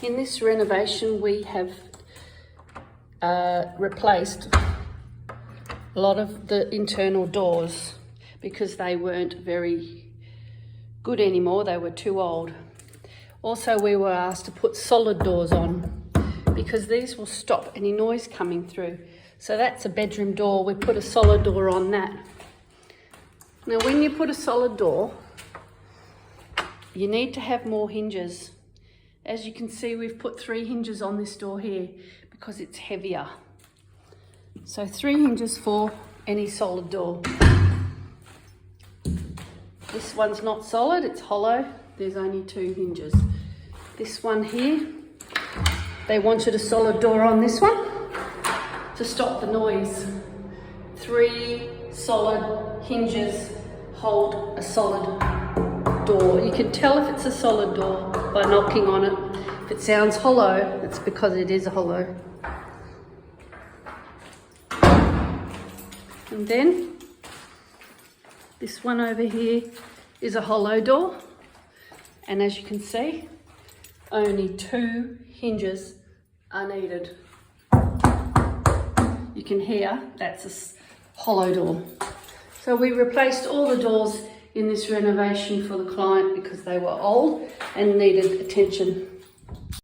In this renovation we have replaced a lot of the internal doors because they weren't very good anymore, they were too old. Also we were asked to put solid doors on because these will stop any noise coming through. So that's a bedroom door, we put a solid door on that. Now when you put a solid door, you need to have more hinges. As you can see, we've put 3 hinges on this door here because it's heavier. So 3 hinges for any solid door. This one's not solid, it's hollow. There's only 2 hinges. This one here, they wanted a solid door on this one to stop the noise. 3 solid hinges hold a solid door. You can tell if it's a solid door by knocking on it. If it sounds hollow, it's because it is hollow. And then this one over here is a hollow door, and as you can see, only 2 hinges are needed. You can hear that's a hollow door. So we replaced all the doors in this renovation for the client because they were old and needed attention.